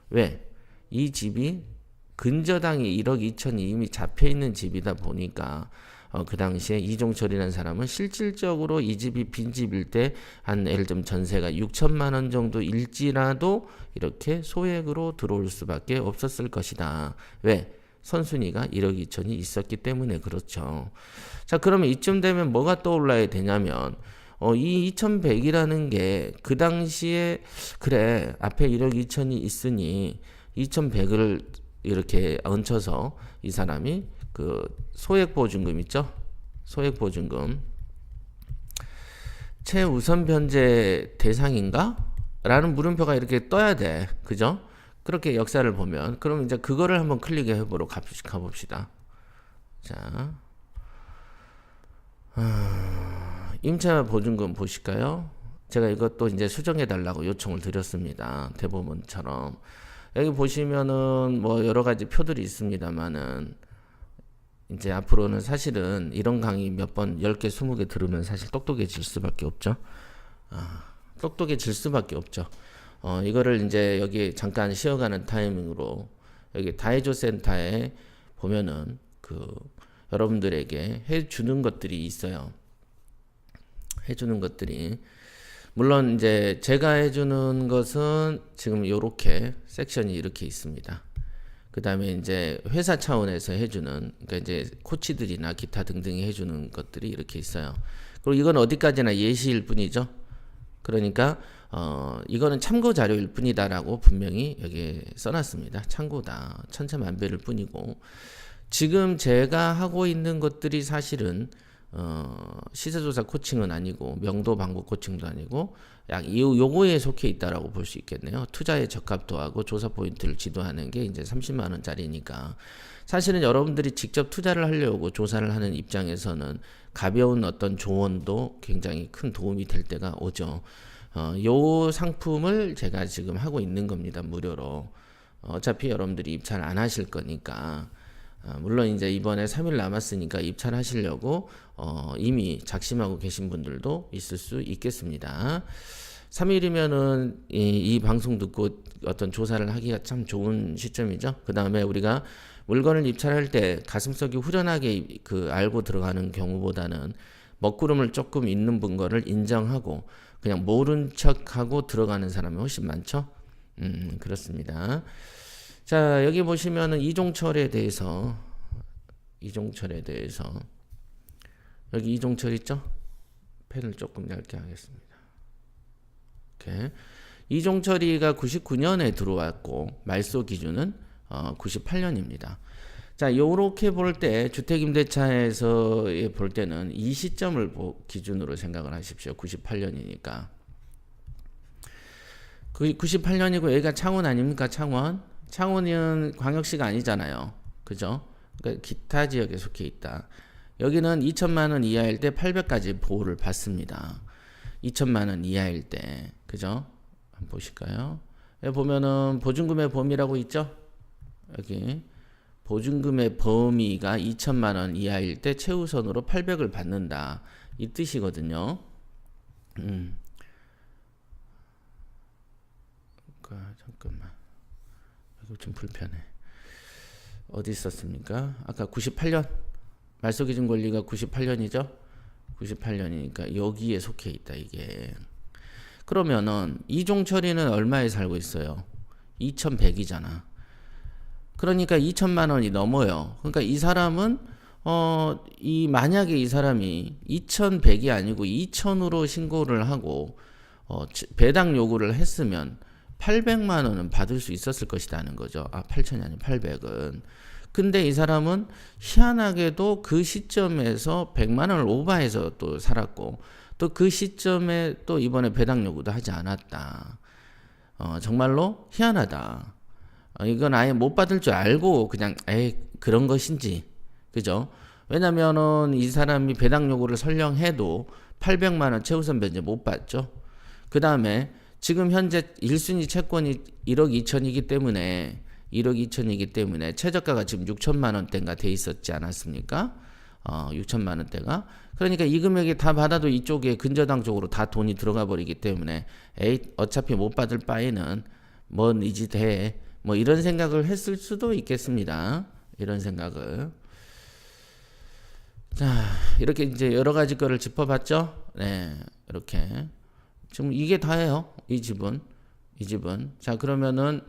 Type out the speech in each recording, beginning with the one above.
왜? 이 집이 근저당이 1억 2천이 이미 잡혀있는 집이다 보니까 그 당시에 이종철이라는 사람은 실질적으로 이 집이 빈집일 때 한 예를 들면 전세가 6천만 원 정도 일지라도 이렇게 소액으로 들어올 수밖에 없었을 것이다. 왜? 선순위가 1억 2천이 있었기 때문에 그렇죠. 자, 그러면 이쯤 되면 뭐가 떠올라야 되냐면 이 2100이라는 게 그 당시에 그래 앞에 1억 2천이 있으니 2100을 이렇게 얹혀서 이 사람이 그 소액보증금 있죠? 소액보증금 최우선 변제 대상인가? 라는 물음표가 이렇게 떠야 돼. 그죠? 그렇게 역사를 보면 그럼 이제 그거를 한번 클릭해 보러 가봅시다. 자, 임차 보증금 보실까요? 제가 이것도 이제 수정해 달라고 요청을 드렸습니다. 대법원처럼. 여기 보시면은 뭐 여러 가지 표들이 있습니다만은 이제 앞으로는 사실은 이런 강의 몇 번 10개, 20개 들으면 사실 똑똑해질 수밖에 없죠. 똑똑해질 수밖에 없죠. 이거를 이제 여기 잠깐 쉬어가는 타이밍으로 여기 다해줘 센터에 보면은 그 여러분들에게 해주는 것들이 있어요. 해주는 것들이 물론 이제 제가 해주는 것은 지금 요렇게 섹션이 이렇게 있습니다. 그 다음에 이제 회사 차원에서 해주는 그러니까 이제 코치들이나 기타 등등이 해주는 것들이 이렇게 있어요. 그리고 이건 어디까지나 예시일 뿐이죠. 그러니까 이거는 참고 자료일 뿐이다라고 분명히 여기에 써놨습니다. 참고다. 천차만별일 뿐이고 지금 제가 하고 있는 것들이 사실은 시세조사 코칭은 아니고 명도 방법 코칭도 아니고 약 요거에 속해 있다라고 볼 수 있겠네요. 투자의 적합도 하고 조사 포인트를 지도하는 게 이제 30만 원짜리니까 사실은 여러분들이 직접 투자를 하려고 조사를 하는 입장에서는 가벼운 어떤 조언도 굉장히 큰 도움이 될 때가 오죠. 요 상품을 제가 지금 하고 있는 겁니다. 무료로. 어차피 여러분들이 입찰 안 하실 거니까. 물론 이제 이번에 3일 남았으니까 입찰하시려고 이미 작심하고 계신 분들도 있을 수 있겠습니다. 3일이면은 이 방송 듣고 어떤 조사를 하기가 참 좋은 시점이죠. 그 다음에 우리가 물건을 입찰할 때 가슴속이 후련하게 그 알고 들어가는 경우보다는 먹구름을 조금 있는 거를 인정하고 그냥 모른 척하고 들어가는 사람이 훨씬 많죠. 그렇습니다. 자, 여기 보시면은 이종철에 대해서 여기 이종철 있죠? 펜을 조금 얇게 하겠습니다. 이렇게 이종철이가 99년에 들어왔고 말소 기준은 98년입니다. 자, 요렇게 볼 때 주택임대차에서 볼 때는 이 시점을 기준으로 생각을 하십시오. 98년이니까. 98년이고 여기가 창원 아닙니까? 창원은 광역시가 아니잖아요. 그죠? 그러니까 기타 지역에 속해 있다. 여기는 2천만 원 이하일 때 800까지 보호를 받습니다. 2천만 원 이하일 때. 그죠? 한번 보실까요? 여기 보면은 보증금의 범위라고 있죠? 여기 보증금의 범위가 2천만 원 이하일 때 최우선으로 800을 받는다. 이 뜻이거든요. 잠깐만. 이거 좀 불편해. 어디 있었습니까? 아까 98년 말소기준 권리가 98년이죠. 98년이니까 여기에 속해 있다 이게. 그러면은 이종철이는 얼마에 살고 있어요? 2100이잖아. 그러니까 2천만 원이 넘어요. 그러니까 이 사람은 만약에 이 사람이 2100이 아니고 2000으로 신고를 하고 배당 요구를 했으면 800만 원은 받을 수 있었을 것이라는 거죠. 8천이 아니고 800은. 근데 이 사람은 희한하게도 그 시점에서 100만 원을 오버해서 또 살았고 또 그 시점에 또 이번에 배당 요구도 하지 않았다. 정말로 희한하다. 이건 아예 못 받을 줄 알고 그냥 그런 것인지. 그죠? 왜냐면은 이 사람이 배당 요구를 설령 해도 800만 원 최우선 변제 못 받죠. 그 다음에 지금 현재 1순위 채권이 1억 2천이기 때문에 최저가가 지금 6천만 원대인가 돼 있었지 않았습니까? 6천만 원대가. 그러니까 이 금액이 다 받아도 이쪽에 근저당 쪽으로 다 돈이 들어가 버리기 때문에 어차피 못 받을 바에는 뭔 이짓 해. 뭐 이런 생각을 했을 수도 있겠습니다. 이런 생각을. 자, 이렇게 이제 여러 가지 거를 짚어봤죠. 네, 이렇게 지금 이게 다예요. 이 집은. 자, 그러면은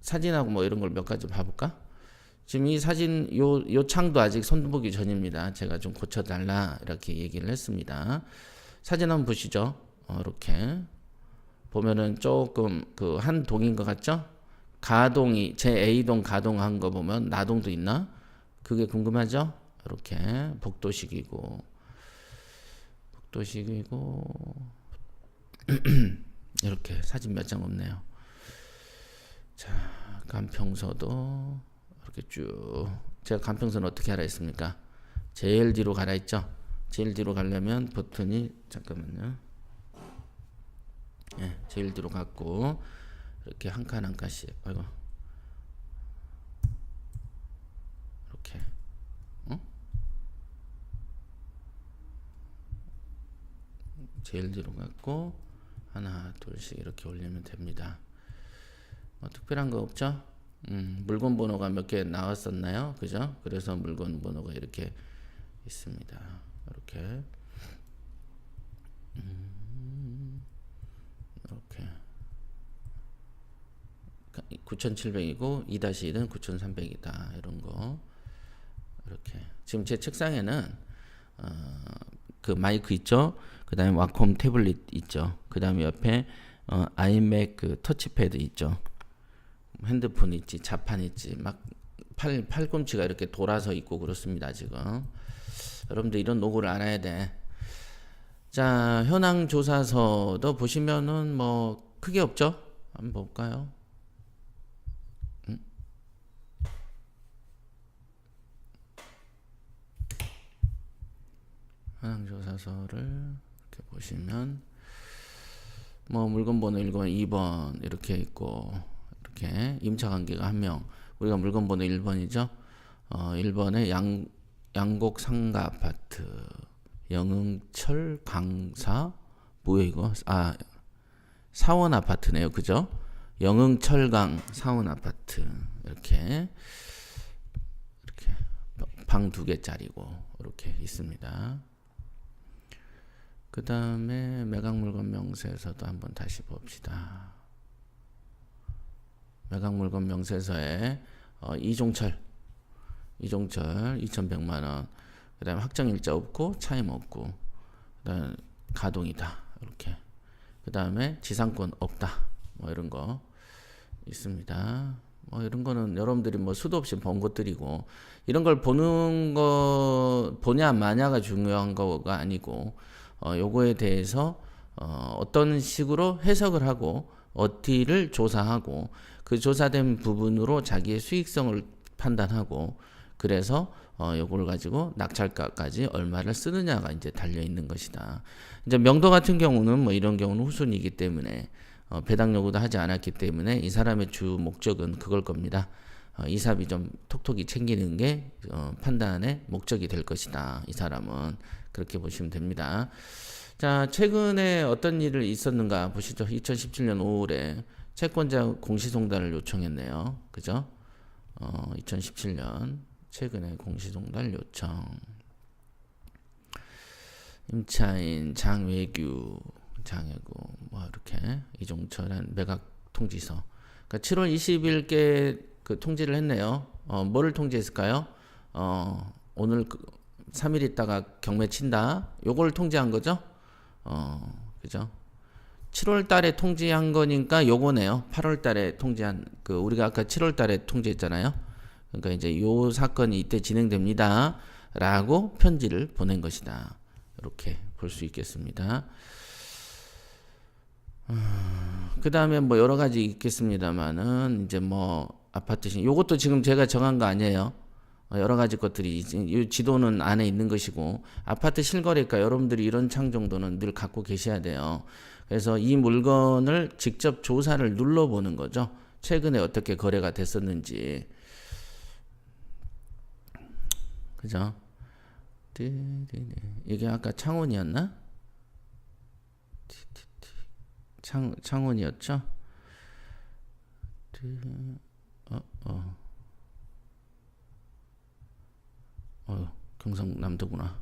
사진하고 뭐 이런 걸 몇 가지 봐볼까? 지금 이 사진 요 창도 아직 손보기 전입니다. 제가 좀 고쳐달라 이렇게 얘기를 했습니다. 사진 한번 보시죠. 이렇게 보면은 조금 그 한 동인 것 같죠? 가동이 제 A동 가동한 거 보면 나동도 있나? 그게 궁금하죠? 이렇게 복도식이고 이렇게 사진 몇 장 없네요. 자, 간평서도 이렇게 쭉. 제가 간평서는 어떻게 하라 했습니까? 제일 뒤로 가라 했죠? 제일 뒤로 가려면 버튼이 잠깐만요. 예, 제일 뒤로 갔고 이렇게 한 칸 한 칸씩. 아이고. 이렇게. 제일 뒤로 갔고 하나 둘씩 이렇게 올리면 됩니다. 뭐 특별한 거 없죠? 물건 번호가 몇 개 나왔었나요? 그죠? 그래서 물건 번호가 이렇게 있습니다. 이렇게 이렇게 9,700이고 2-1은 9,300이다. 이런 거 이렇게. 지금 제 책상에는 그 마이크 있죠? 그 다음에 와콤 태블릿 있죠? 그 다음에 옆에 아이맥 그 터치패드 있죠? 핸드폰 있지, 자판 있지, 막 팔꿈치가 이렇게 돌아서 있고 그렇습니다. 지금 여러분들 이런 노고를 알아야 돼. 자, 현황 조사서도 보시면은 뭐 크게 없죠? 한번 볼까요? 현황 조사서를 이렇게 보시면 뭐 물건 번호 1번, 2번 이렇게 있고 이렇게 임차 관계가 1명. 우리가 물건 번호 1번이죠. 1번에 양곡 상가 아파트 영흥철 강사 뭐야 이거? 사원 아파트네요. 그죠? 영흥철강 사원 아파트 이렇게 방 2개짜리고 이렇게 있습니다. 그 다음에 매각물건 명세서도 한번 다시 봅시다. 매각물건 명세서에 이종철 2,100만원. 그 다음에 확정일자 없고 차임 없고 그 다음에 가동이다. 이렇게. 그 다음에 지상권 없다. 뭐 이런 거 있습니다. 뭐 이런 거는 여러분들이 뭐 수도 없이 본 것들이고 이런 걸 보는 거 보냐 마냐가 중요한 거가 아니고 요거에 대해서 어떤 식으로 해석을 하고 어티를 조사하고 그 조사된 부분으로 자기의 수익성을 판단하고 그래서 요걸 가지고 낙찰가까지 얼마를 쓰느냐가 이제 달려 있는 것이다. 이제 명도 같은 경우는 뭐 이런 경우는 후순이기 때문에 배당 요구도 하지 않았기 때문에 이 사람의 주 목적은 그걸 겁니다. 이삽이 좀 톡톡이 챙기는 게 판단의 목적이 될 것이다. 이 사람은 그렇게 보시면 됩니다. 자, 최근에 어떤 일이 있었는가 보시죠. 2017년 5월에 채권자 공시송달을 요청했네요. 그죠? 2017년 최근에 공시송달 요청. 임차인 장외규 뭐 이렇게 이종철한 매각 통지서. 그러니까 7월 20일께 그 통지를 했네요. 뭐를 통지했을까요? 오늘 3일 있다가 경매 친다. 요걸 통지한 거죠? 그죠? 7월 달에 통지한 거니까 요거네요. 8월 달에 통지한 그 우리가 아까 7월 달에 통지했잖아요. 그러니까 이제 요 사건이 이때 진행됩니다. 라고 편지를 보낸 것이다. 이렇게 볼 수 있겠습니다. 그 다음에 뭐 여러 가지 있겠습니다만은 이제 뭐 아파트 요것도 지금 제가 정한 거 아니에요. 여러 가지 것들이 이 지도는 안에 있는 것이고 아파트 실거래가 여러분들이 이런 창 정도는 늘 갖고 계셔야 돼요. 그래서 이 물건을 직접 조사를 눌러보는 거죠. 최근에 어떻게 거래가 됐었는지. 그죠? 이게 아까 창원이었나? 창원이었죠? 경상남도구나.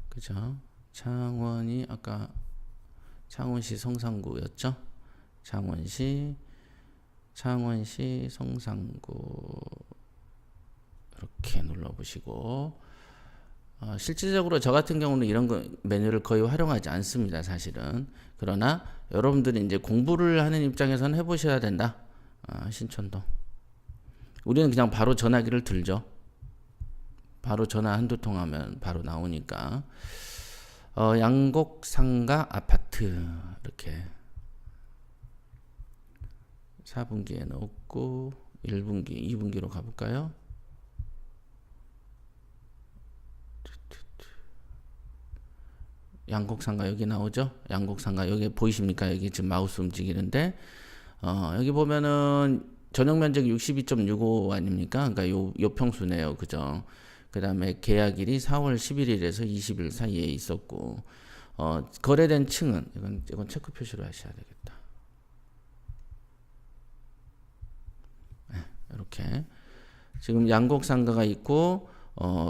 그죠? 창원이 아까 창원시 성산구였죠? 창원시 성산구 이렇게 눌러보시고 실질적으로 저 같은 경우는 이런 거 메뉴를 거의 활용하지 않습니다, 사실은. 그러나 여러분들이 이제 공부를 하는 입장에서는 해보셔야 된다. 신촌동. 우리는 그냥 바로 전화기를 들죠. 바로 전화 한두 통 하면 바로 나오니까. 양곡상가 아파트 이렇게 4분기에 넣고 1분기, 2분기로 가볼까요? 양곡상가 여기 나오죠? 양곡상가 여기 보이십니까? 여기 지금 마우스 움직이는데 여기 보면은 전용 면적 62.65 아닙니까? 그러니까 요 평수네요. 그죠? 그 다음에 계약일이 4월 11일에서 20일 사이에 있었고 거래된 층은 이건 체크 표시로 하셔야 되겠다. 이렇게 지금 양곡상가가 있고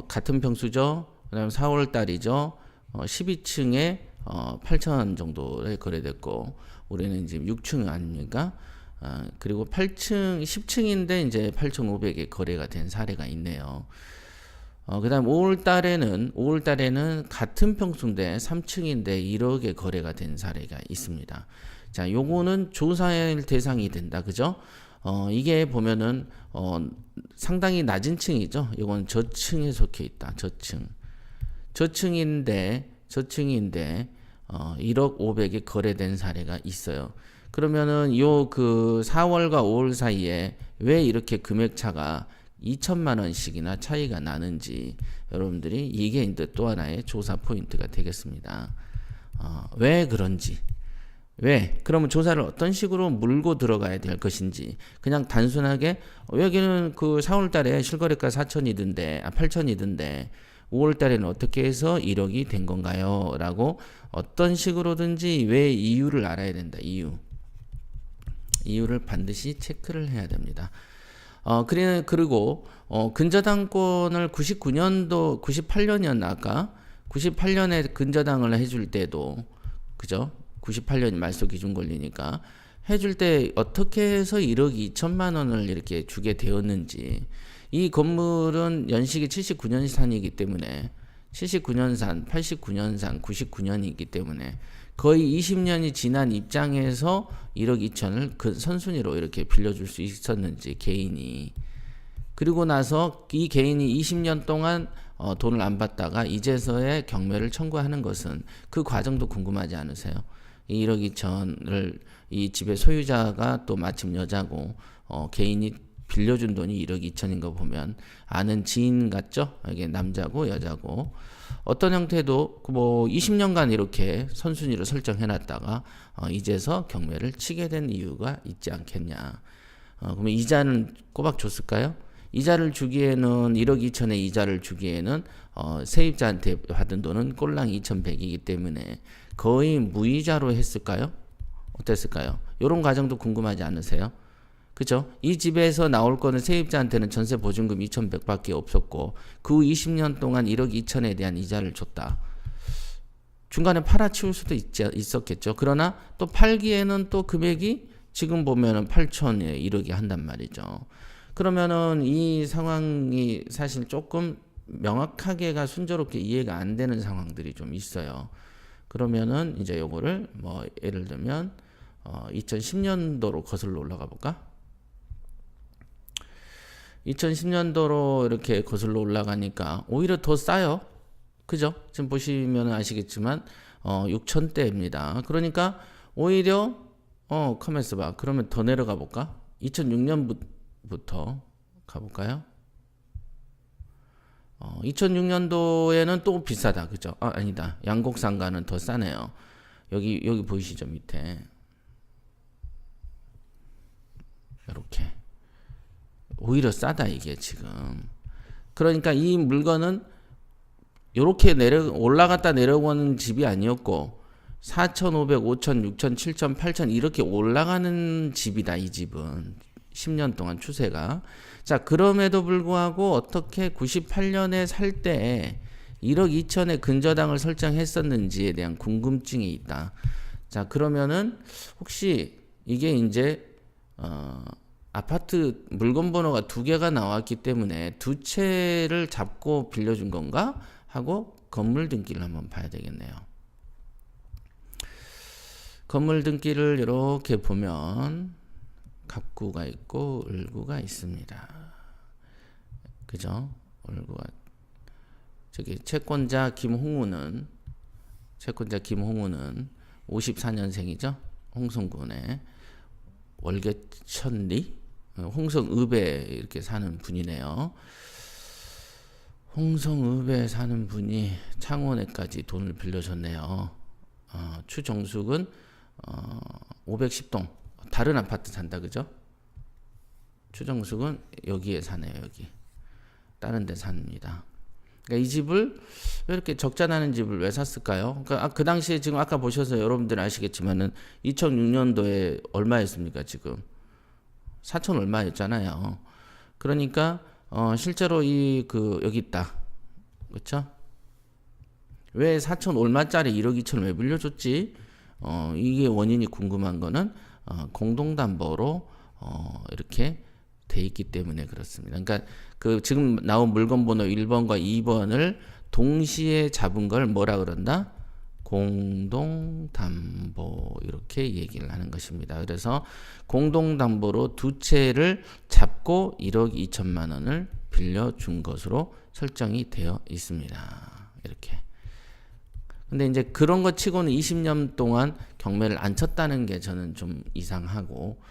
같은 평수죠. 그 다음에 4월 달이죠. 12층에 8천 정도에 거래됐고 우리는 지금 6층 아닙니까? 그리고 8층 10층인데 이제 8,500에 거래가 된 사례가 있네요. 그다음 5월 달에는 같은 평수인데 3층인데 1억에 거래가 된 사례가 있습니다. 자, 요거는 조사할 대상이 된다. 그죠? 이게 보면은 상당히 낮은 층이죠. 이건 저층에 속해 있다. 저층인데 1억 500에 거래된 사례가 있어요. 그러면은 요 그 4월과 5월 사이에 왜 이렇게 금액 차가 2천만 원씩이나 차이가 나는지 여러분들이 이게 이제 또 하나의 조사 포인트가 되겠습니다. 왜 그런지. 왜? 그러면 조사를 어떤 식으로 물고 들어가야 될 것인지. 그냥 단순하게 여기는 그 4월 달에 실거래가 4천이던데 8천이던데 5월 달에는 어떻게 해서 1억이 된 건가요? 라고 어떤 식으로든지 왜 이유를 알아야 된다. 이유를 반드시 체크를 해야 됩니다. 그리고 근저당권을 98년이었나 아까 98년에 근저당을 해줄 때도 그죠? 98년이 말소 기준 권리니까 해줄 때 어떻게 해서 1억 2천만 원을 이렇게 주게 되었는지. 이 건물은 연식이 79년산이기 때문에 79년산, 89년산, 99년이기 때문에 거의 20년이 지난 입장에서 1억 2천을 그 선순위로 이렇게 빌려줄 수 있었는지 개인이. 그리고 나서 이 개인이 20년 동안 돈을 안 받다가 이제서야 경매를 청구하는 것은 그 과정도 궁금하지 않으세요? 이 1억 2천을 이 집의 소유자가 또 마침 여자고 개인이 빌려준 돈이 1억 2천인 거 보면 아는 지인 같죠? 이게 남자고 여자고 어떤 형태도 뭐 20년간 이렇게 선순위로 설정해 놨다가 이제서 경매를 치게 된 이유가 있지 않겠냐. 그러면 이자는 꼬박 줬을까요? 이자를 주기에는 1억 2천의 이자를 주기에는 세입자한테 받은 돈은 꼴랑 2,100이기 때문에 거의 무이자로 했을까요? 어땠을까요? 이런 과정도 궁금하지 않으세요? 그죠? 이 집에서 나올 거는 세입자한테는 전세 보증금 2,100밖에 없었고 그 20년 동안 1억 2천에 대한 이자를 줬다. 중간에 팔아치울 수도 있었겠죠. 그러나 또 팔기에는 또 금액이 지금 보면은 8천에 1억이 한단 말이죠. 그러면은 이 상황이 사실 조금 명확하게가 순조롭게 이해가 안 되는 상황들이 좀 있어요. 그러면은 이제 요거를 뭐 예를 들면 2010년도로 거슬러 올라가 볼까? 2010년도로 이렇게 거슬러 올라가니까 오히려 더 싸요. 그죠? 지금 보시면 아시겠지만 6천대입니다. 그러니까 오히려 커맨스 봐. 그러면 더 내려가 볼까? 2006년부터 가볼까요? 2006년도에는 또 비싸다. 그죠? 아니다. 양곡상가는 더 싸네요. 여기 보이시죠? 밑에. 이렇게. 오히려 싸다 이게 지금. 그러니까 이 물건은 이렇게 올라갔다 내려오는 집이 아니었고 4,500, 5,000, 6,000, 7,000, 8,000 이렇게 올라가는 집이다. 이 집은 10년 동안 추세가. 자, 그럼에도 불구하고 어떻게 98년에 살 때 1억 2천에 근저당을 설정했었는지에 대한 궁금증이 있다. 자, 그러면은 혹시 이게 이제 아파트 물건 번호가 두 개가 나왔기 때문에 두 채를 잡고 빌려준 건가 하고 건물 등기를 한번 봐야 되겠네요. 건물 등기를 이렇게 보면 갑구가 있고 을구가 있습니다. 그죠? 을구가 저기 채권자 김홍우는 54년생이죠. 홍성군에 월계천리 홍성읍에 이렇게 사는 분이네요. 홍성읍에 사는 분이 창원에까지 돈을 빌려줬네요. 추정숙은 510동 다른 아파트 산다 그죠? 추정숙은 여기에 사네요. 여기 다른 데 삽니다. 그러니까 이 집을 왜 이렇게 적자 나는 집을 왜 샀을까요? 그러니까 그 당시에 지금 아까 보셔서 여러분들 아시겠지만은 2006년도에 얼마였습니까? 지금 4천 얼마였잖아요. 그러니까 실제로 여기 있다. 그렇죠? 왜 4천 얼마짜리 1억 2천을 왜 빌려줬지? 이게 원인이 궁금한 거는 공동담보로 이렇게 돼 있기 때문에 그렇습니다. 그러니까 그 지금 나온 물건 번호 1번과 2번을 동시에 잡은 걸 뭐라 그런다? 공동담보 이렇게 얘기를 하는 것입니다. 그래서 공동담보로 두 채를 잡고 1억 2천만 원을 빌려준 것으로 설정이 되어 있습니다. 이렇게. 근데 이제 그런 것 치고는 20년 동안 경매를 안 쳤다는 게 저는 좀 이상하고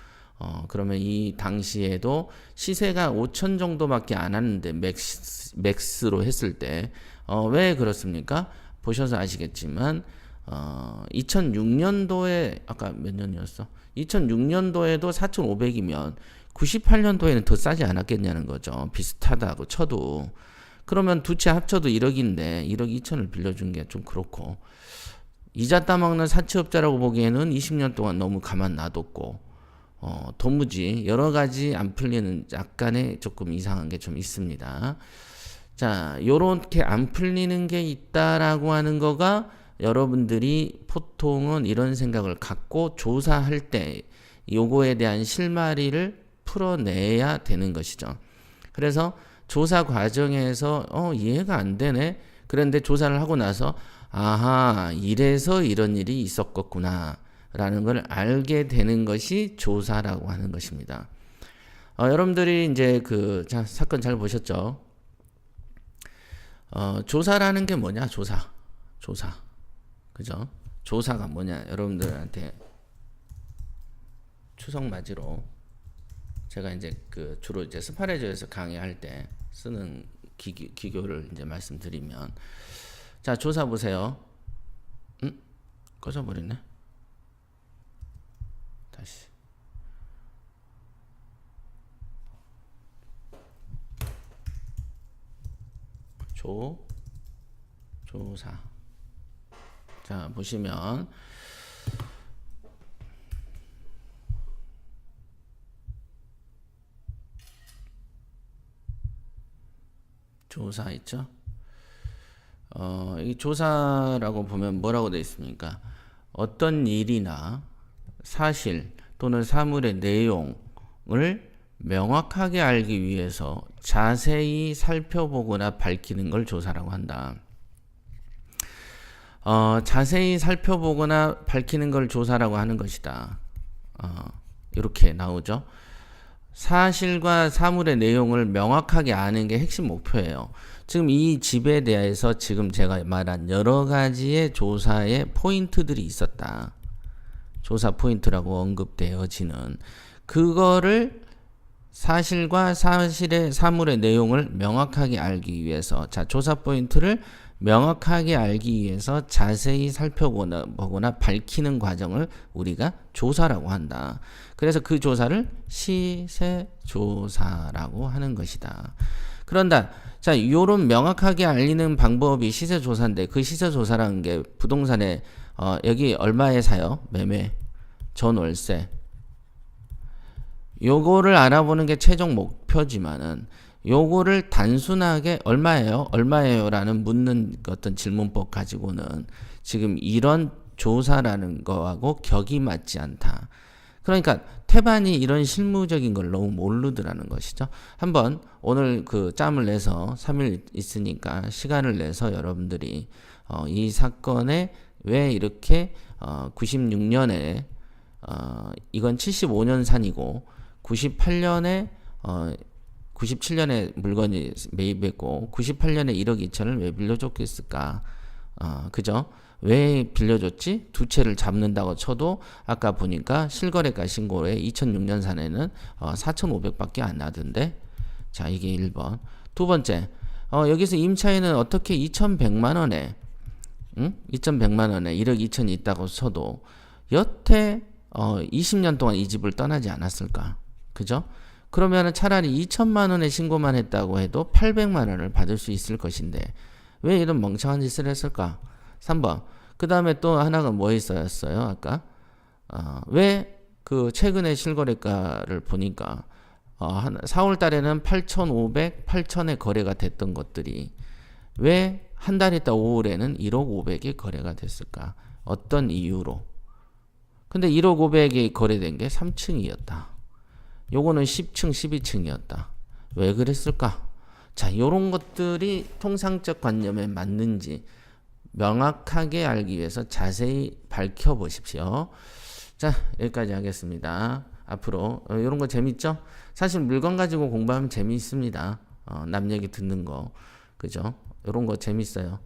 그러면 이 당시에도 시세가 5천 정도밖에 안 왔는데 맥스로 했을 때 왜 그렇습니까? 보셔서 아시겠지만 2006년도에 아까 몇 년이었어? 2006년도에도 4,500이면 98년도에는 더 싸지 않았겠냐는 거죠. 비슷하다고 쳐도. 그러면 두 채 합쳐도 1억인데 1억 2천을 빌려준 게 좀 그렇고 이자 따먹는 사채업자라고 보기에는 20년 동안 너무 가만 놔뒀고 도무지 여러 가지 안 풀리는 약간의 조금 이상한 게 좀 있습니다. 자, 요렇게 안 풀리는 게 있다라고 하는 거가 여러분들이 보통은 이런 생각을 갖고 조사할 때 요거에 대한 실마리를 풀어내야 되는 것이죠. 그래서 조사 과정에서 이해가 안 되네. 그런데 조사를 하고 나서 아하, 이래서 이런 일이 있었겠구나 라는 걸 알게 되는 것이 조사라고 하는 것입니다. 여러분들이 이제 사건 잘 보셨죠? 조사라는 게 뭐냐? 조사. 그죠? 조사가 뭐냐? 여러분들한테 추석 맞이로 제가 이제 주로 이제 스파레저에서 강의할 때 쓰는 기교를 이제 말씀드리면, 자, 조사 보세요. 꺼져버리네. 다시. 조사. 자, 보시면 조사 있죠? 이 조사라고 보면 뭐라고 되어 있습니까? 어떤 일이나 사실 또는 사물의 내용을 명확하게 알기 위해서 자세히 살펴보거나 밝히는 걸 조사라고 한다. 자세히 살펴보거나 밝히는 걸 조사라고 하는 것이다. 이렇게 나오죠. 사실과 사물의 내용을 명확하게 아는 게 핵심 목표예요. 지금 이 집에 대해서 지금 제가 말한 여러 가지의 조사의 포인트들이 있었다. 조사 포인트라고 언급되어지는 그거를 사실과 사물의 내용을 명확하게 알기 위해서, 자, 조사 포인트를 명확하게 알기 위해서 자세히 살펴보거나 밝히는 과정을 우리가 조사라고 한다. 그래서 그 조사를 시세조사라고 하는 것이다. 그런다. 자, 요런 명확하게 알리는 방법이 시세조사인데 그 시세조사라는 게 부동산의 여기 얼마에 사요? 매매, 전월세. 요거를 알아보는 게 최종 목표지만은 요거를 단순하게 얼마예요? 얼마예요? 라는 묻는 어떤 질문법 가지고는 지금 이런 조사라는 거하고 격이 맞지 않다. 그러니까 태반이 이런 실무적인 걸 너무 모르더라는 것이죠. 한번 오늘 그 짬을 내서 3일 있으니까 시간을 내서 여러분들이 이 사건에 왜 이렇게 96년에 이건 75년 산이고 98년에 97년에 물건이 매입했고 98년에 1억 2천을 왜 빌려줬겠을까? 그죠? 왜 빌려줬지? 두 채를 잡는다고 쳐도 아까 보니까 실거래가 신고에 2006년 산에는 4,500밖에 안 나던데. 자, 이게 1번. 두 번째, 여기서 임차인은 어떻게 2,100만 원에 2,100만 원에 1억 2천이 있다고 쳐도 여태 20년 동안 이 집을 떠나지 않았을까? 그죠? 그러면은 차라리 2천만 원에 신고만 했다고 해도 800만 원을 받을 수 있을 것인데 왜 이런 멍청한 짓을 했을까? 3번. 그 다음에 또 하나가 뭐 있었어요? 아까 왜 그 최근에 실거래가를 보니까 4월 달에는 8,500, 8,000에 거래가 됐던 것들이 왜 한 달 있다 5월에는 1억 500이 거래가 됐을까? 어떤 이유로? 근데 1억 500이 거래된 게 3층이었다. 요거는 10층, 12층이었다. 왜 그랬을까? 자, 요런 것들이 통상적 관념에 맞는지 명확하게 알기 위해서 자세히 밝혀보십시오. 자, 여기까지 하겠습니다. 앞으로 이런 거 재밌죠? 사실 물건 가지고 공부하면 재미있습니다. 남 얘기 듣는 거, 그죠? 이런 거 재밌어요.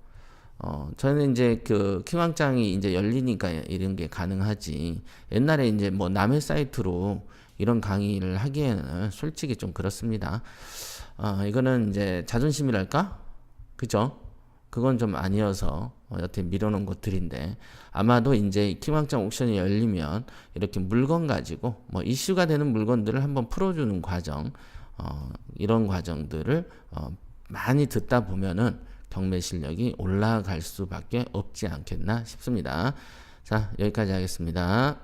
저는 이제 그 킹왕짱이 이제 열리니까 이런 게 가능하지. 옛날에 이제 뭐 남의 사이트로 이런 강의를 하기에는 솔직히 좀 그렇습니다. 이거는 이제 자존심이랄까? 그죠? 그건 좀 아니어서 여태 밀어놓은 것들인데 아마도 이제 킹왕짱 옥션이 열리면 이렇게 물건 가지고 뭐 이슈가 되는 물건들을 한번 풀어주는 과정, 이런 과정들을 많이 듣다 보면은 경매 실력이 올라갈 수밖에 없지 않겠나 싶습니다. 자, 여기까지 하겠습니다.